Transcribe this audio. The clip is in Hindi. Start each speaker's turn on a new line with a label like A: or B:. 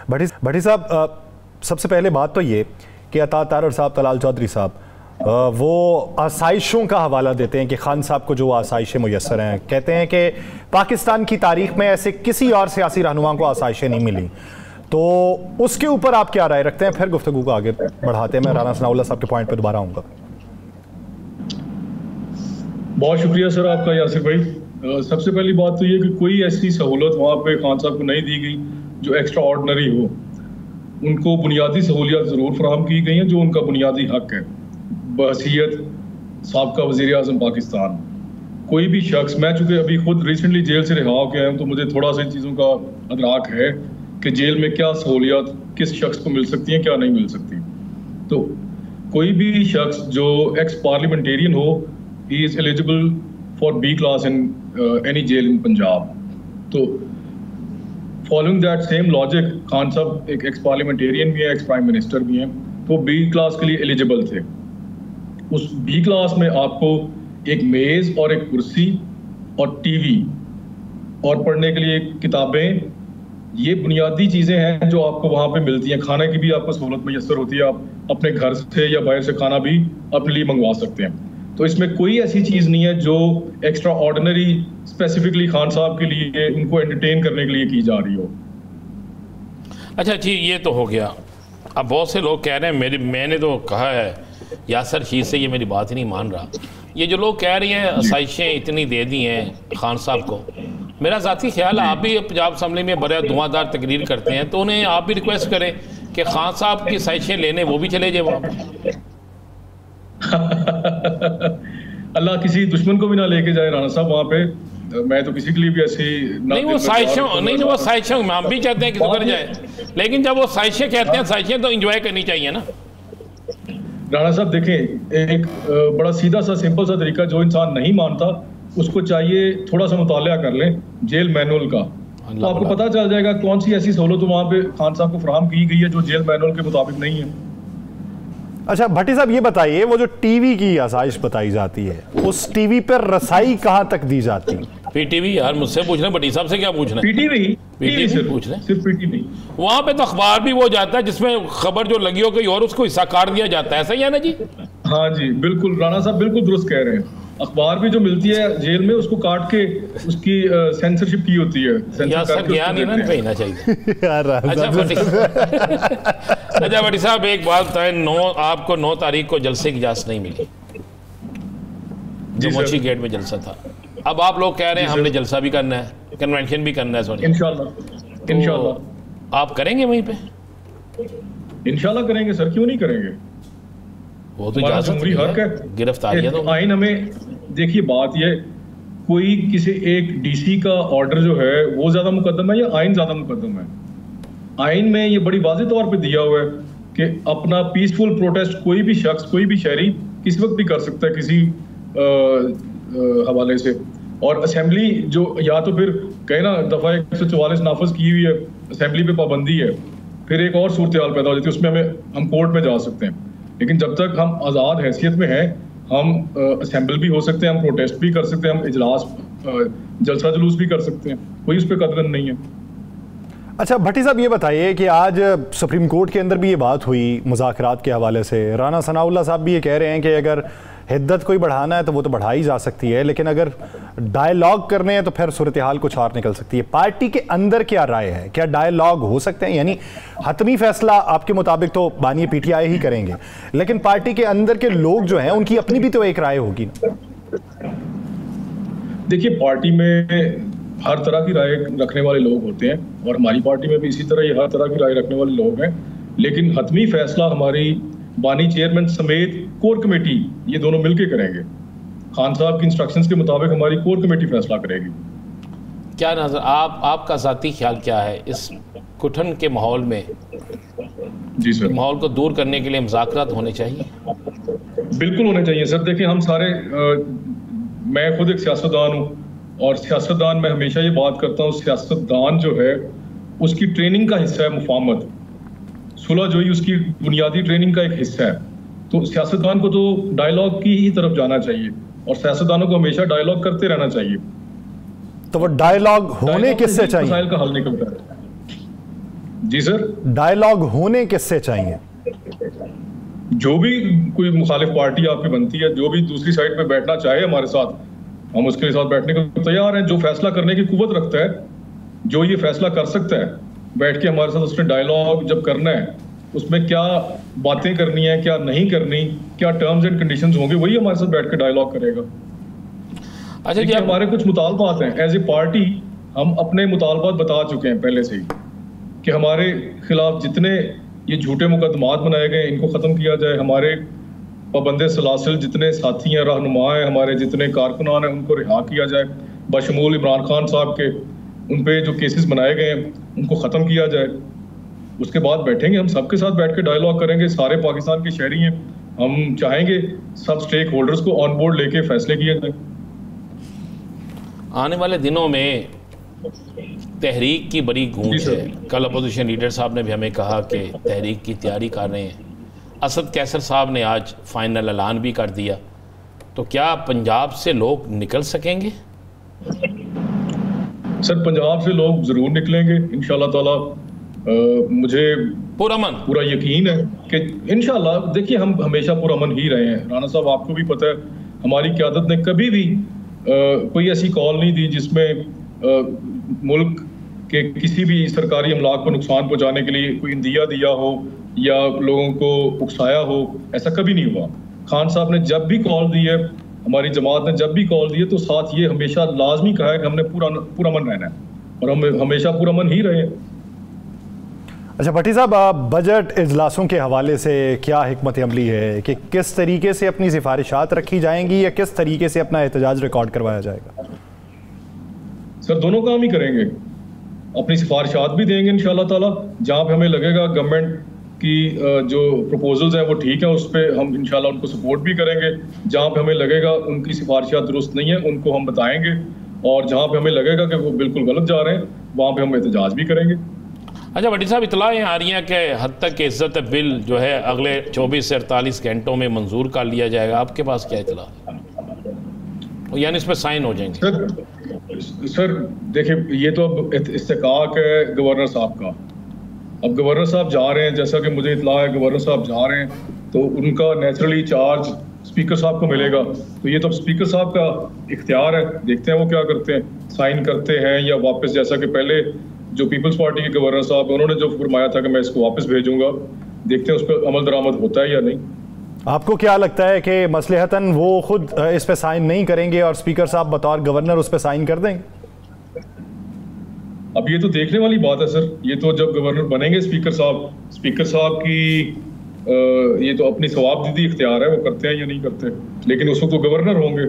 A: भट्टी साहब, सबसे पहले बात तो ये कि अता तारर साहब, तलाल चौधरी साहब वो आसाइशों का हवाला देते हैं कि खान साहब को जो आसाइशें मुयस्सर हैं, कहते हैं कि पाकिस्तान की तारीख में ऐसे किसी और सियासी रहनुमा को आसाइशें नहीं मिली। तो उसके ऊपर आप क्या राय रखते हैं? फिर गुफ्तगू को आगे बढ़ाते हैं। मैं राना सनाउल्लाह साहब के पॉइंट पर दोबारा आऊँगा।
B: बहुत शुक्रिया सर आपका यासिर भाई। सबसे पहली बात तो ये कि कोई ऐसी सहूलत वहाँ पे खान साहब को नहीं दी गई जो एक्स्ट्रा ऑर्डिनरी हो। उनको बुनियादी सहूलियत ज़रूर फराहम की गई हैं जो उनका बुनियादी हक है बहसीयत साबका वज़ीर आज़म पाकिस्तान। कोई भी शख्स, मैं चूँकि अभी खुद रिसेंटली जेल से रिहा होकर आया हूँ तो मुझे थोड़ा सा चीज़ों का अदराक है कि जेल में क्या सहूलियत किस शख्स को मिल सकती हैं, क्या नहीं मिल सकती। तो कोई भी शख्स जो एक्स पार्लियामेंटेरियन हो, he is eligible for B class in any jail in Punjab. तो following that same logic, Khan साहब एक एक्स पार्लियामेंटेरियन भी है, एक्स प्राइम मिनिस्टर भी हैं, तो बी क्लास के लिए एलिजिबल थे। उस बी क्लास में आपको एक मेज़ और एक कुर्सी और टीवी और पढ़ने के लिए किताबें, ये बुनियादी चीज़ें हैं जो आपको वहाँ पे मिलती हैं। खाने की भी आपको सहूलत मैसर होती है, आप अपने घर से या बाहर से खाना भी अपने लिए मंगवा सकते हैं। तो इसमें कोई ऐसी चीज़ नहीं है जो एक्स्ट्रा ऑर्डिनरी स्पेसिफिकली खान साहब के लिए उनको एंटरटेन करने के लिए की जा रही हो।
C: अच्छा जी, ये तो हो गया। अब बहुत से लोग कह रहे हैं, मैंने तो कहा है यासर शीर से, ये मेरी बात ही नहीं मान रहा। ये जो लोग कह रहे हैं आसाइशें इतनी दे दी हैं खान साहब को, मेरा ज़ाती ख्याल है आप भी पंजाब असम्बली में बड़ा धुआंधार तकरीर करते हैं, तो उन्हें आप भी रिक्वेस्ट करें कि खान साहब की आसाइशें लेने वो भी चले जाए वहाँ पर।
B: अल्लाह किसी दुश्मन को भी ना लेके जाए राणा साहब वहाँ पे। मैं तो किसी के लिए भी ऐसी
C: नहीं, वो साजिशों नहीं, वो साजिशों हम भी चाहते हैं कि सुधर जाए, लेकिन जब वो साजिशें कहते हैं, साजिशें तो एंजॉय करनी चाहिए ना।
B: राणा साहब देखें, एक बड़ा सीधा सा सिंपल सा तरीका, जो इंसान नहीं मानता उसको चाहिए थोड़ा सा मुतालिया कर लें जेल मैनुअल का, तो आपको पता चल जाएगा कौन सी ऐसी सहूलत वहाँ पे खान साहब को फराहम की गई है जो जेल मैनुअल के मुताबिक नहीं है।
A: अच्छा भट्टी साहब, ये बताइए, वो जो टीवी की आसाइश बताई जाती है, उस टीवी पर रसाई कहाँ तक दी जाती है?
C: पीटीवी यार, मुझसे पूछना, भट्टी साहब से क्या पूछना?
B: पीटीवी
C: से पूछ रहे,
B: सिर्फ पीटीवी।
C: वहाँ पे तो अखबार भी वो जाता है जिसमें खबर जो लगी हो गई और उसको हिस्सा काट दिया जाता है, ऐसा ही है ना जी?
B: हाँ जी बिल्कुल, राणा साहब बिल्कुल दुरुस्त कह रहे हैं। अखबार भी जो मिलती है जेल में, उसको काट के उसकी सेंसरशिप की होती है।
C: सर ज्ञान ही ना कहना चाहिए। अच्छा भट्टी साहब, एक बात बताएं, आपको 9 तारीख को जलसे की इजाजत नहीं मिली, जमोची गेट में जलसा था। अब आप लोग कह रहे हैं हमने जलसा भी करना है, कन्वेंशन भी करना है, सॉरी इंशाल्लाह। आप करेंगे वहीं पे?
B: इंशाल्लाह करेंगे सर, क्यों नहीं करेंगे।
C: वो तो हक है, गिरफ्तारी है। तो
B: आइन हमें, देखिए बात ये, कोई किसी एक डीसी का ऑर्डर जो है वो ज्यादा मुकद्दम है या आइन ज्यादा मुकद्दम है? आइन में ये बड़ी वाज़ेह तौर पे दिया हुआ है कि अपना पीसफुल प्रोटेस्ट कोई भी शख्स, कोई भी शहरी किस वक्त भी कर सकता है किसी हवाले से। और असेंबली जो, या तो फिर कहे ना दफ़ा 144 नाफज की हुई है, असेंबली पे पाबंदी है, फिर एक और सूरत हाल पैदा हो जाती है, उसमें हम कोर्ट में जा सकते हैं। लेकिन जब तक हम आज़ाद हैसियत में हैं, हम असेंबल भी हो सकते हैं, हम प्रोटेस्ट भी कर सकते हैं, हम इजलास जलसा जुलूस भी कर सकते हैं, कोई उस पर कदगन नहीं है।
A: अच्छा भट्टी साहब, ये बताइए कि आज सुप्रीम कोर्ट के अंदर भी ये बात हुई मुज़ाकरात के हवाले से। राना सनाउल्लाह साहब भी ये कह रहे हैं कि अगर हिद्दत कोई बढ़ाना है तो वो तो बढ़ाई जा सकती है, लेकिन अगर डायलॉग करने हैं तो फिर सूरत हाल कुछ और निकल सकती है। पार्टी के अंदर क्या राय है, क्या डायलॉग हो सकते हैं? यानी हतमी फैसला आपके मुताबिक तो बानी पीटीआई ही करेंगे, लेकिन पार्टी के अंदर के लोग जो हैं उनकी अपनी भी तो एक राय होगी ना।
B: देखिए, पार्टी में हर तरह की राय रखने वाले लोग होते हैं और हमारी पार्टी में भी इसी तरह ये हर तरह की राय रखने वाले लोग हैं, लेकिन हतमी फैसला हमारी बानी चेयरमैन समेत कोर कमेटी, ये दोनों मिलकर करेंगे। खान साहब की इंस्ट्रक्शंस के मुताबिक हमारी कोर कमेटी फैसला करेगी।
C: क्या नजर आपका ज़ाती ख्याल क्या है इस घुटन के माहौल में?
B: जी सर,
C: माहौल को दूर करने के लिए मुज़ाकरात होने चाहिए?
B: बिल्कुल होने चाहिए सर। देखिए, हम सारे, मैं खुद एक सियासतदान हूँ और सियासतदान में हमेशा ये बात करता हूँ, सियासतदान जो है उसकी ट्रेनिंग का हिस्सा है मुफाहमत, सुलह जोई उसकी बुनियादी ट्रेनिंग का एक हिस्सा है। तो सियासतदान को तो डायलॉग की ही तरफ जाना चाहिए और सियासतदानों को हमेशा डायलॉग करते रहना चाहिए।
A: तो वो डायलॉग होने किससे चाहिए?
B: मसाइल का हल निकलता है। जी सर,
A: डायलॉग होने किससे चाहिए?
B: जो भी कोई मुखालिफ पार्टी आपकी बनती है, जो भी दूसरी साइड पे बैठना चाहे हमारे साथ, हम उसके साथ बैठने को तैयार हैं। जो फैसला करने की कुव्वत रखता है, जो ये फैसला कर सकता है, बैठ के हमारे साथ उसने डायलॉग जब करना है, उसमें क्या बातें करनी है, क्या नहीं करनी, क्या टर्म्स एंड कंडीशंस होंगे, वही हमारे साथ बैठ के डायलॉग करेगा।
C: अच्छा जी,
B: हमारे कुछ मुतालबात हैं एज ए पार्टी, हम अपने मुतालबात बता चुके हैं पहले से ही कि हमारे खिलाफ जितने ये झूठे मुकदमात बनाए गए इनको ख़त्म किया जाए। हमारे पाबंदे सलासिल जितने साथी हैं, रहनुमा हैं, हमारे जितने कारकुनान हैं, उनको रिहा किया जाए। बशमूल इमरान खान साहब के उन पे जो केसेस बनाए गए हैं उनको ख़त्म किया जाए। उसके बाद बैठेंगे, हम सबके साथ बैठ के डायलॉग करेंगे। सारे पाकिस्तान के शहरी हैं, हम चाहेंगे सब स्टेक होल्डर्स को ऑन बोर्ड लेके फैसले किए जाए।
C: आने वाले दिनों में तहरीक की बड़ी गूंज है। कल अपोजिशन लीडर साहब ने भी हमें कहा कि तहरीक की तैयारी कर रहे हैं। असद कैसर साहब ने आज फाइनल ऐलान भी कर दिया। तो क्या पंजाब से लोग निकल सकेंगे?
B: सर, पंजाब से लोग ज़रूर निकलेंगे इंशाल्लाह ताला। मुझे पूरा यकीन है कि इंशाल्लाह। देखिए, हम हमेशा पुरअमन ही रहे हैं। राना साहब, आपको भी पता है, हमारी क़यादत ने कभी भी कोई ऐसी कॉल नहीं दी जिसमें मुल्क के किसी भी सरकारी अमलाक को नुकसान पहुंचाने के लिए कोई इंदिया दिया हो या लोगों को उकसाया हो। ऐसा कभी नहीं हुआ। खान साहब ने जब भी कॉल दी है, हमारी जमात ने जब भी कॉल दी है, तो साथ ये हमेशा लाजमी कहा है कि हमने पुरअमन रहना है और हम हमेशा पुरअमन ही रहे।
A: अच्छा भट्टी साहब, बजट इजलासों के हवाले से क्या हिकमत अमली है कि किस तरीके से अपनी सिफारिशात रखी जाएंगी या किस तरीके से अपना एहतजाज रिकॉर्ड करवाया जाएगा?
B: सर, दोनों काम ही करेंगे। अपनी सिफारिशात भी देंगे इंशाल्लाह ताला। जहाँ पे हमें लगेगा गवर्नमेंट की जो प्रपोजल्स हैं वो ठीक है, उस पर हम इंशाल्लाह उनको सपोर्ट भी करेंगे। जहाँ पे हमें लगेगा उनकी सिफारिशात दुरुस्त नहीं है, उनको हम बताएंगे। और जहाँ पे हमें लगेगा कि वो बिल्कुल गलत जा रहे हैं, वहाँ पे हम एहतजाज भी करेंगे।
C: अच्छा भट्टी साहब, इतलाएं आ रही हैं कि हद तक इज्जत बिल जो है अगले 24 से 48 घंटों में मंजूर कर लिया जाएगा। आपके पास क्या इतला है? यानी इस पर साइन हो जाएंगे?
B: सर देखिए, ये तो अब इस्तेकाक है गवर्नर साहब का। अब गवर्नर साहब जा रहे हैं, जैसा कि मुझे इतला है गवर्नर साहब जा रहे हैं, तो उनका नेचुरली चार्ज स्पीकर साहब को मिलेगा। तो ये तो स्पीकर साहब का इख्तियार है, देखते हैं वो क्या करते हैं, साइन करते हैं या वापस, जैसा कि पहले जो पीपल्स पार्टी के गवर्नर साहब उन्होंने जो फरमाया था कि मैं इसको वापस भेजूंगा, देखते हैं उस पर अमल दरामद होता है या नहीं।
A: आपको क्या लगता है कि मसलहतन वो खुद इस पे साइन नहीं करेंगे और स्पीकर साहब बतौर गवर्नर उस पे साइन कर देंगे?
B: अब ये तो देखने वाली बात है सर। ये तो जब गवर्नर बनेंगे स्पीकर साहब की ये तो अपनी सवाबदीदी इख्तियार है, वो करते हैं या नहीं करते, लेकिन उस वक्त वो गवर्नर होंगे।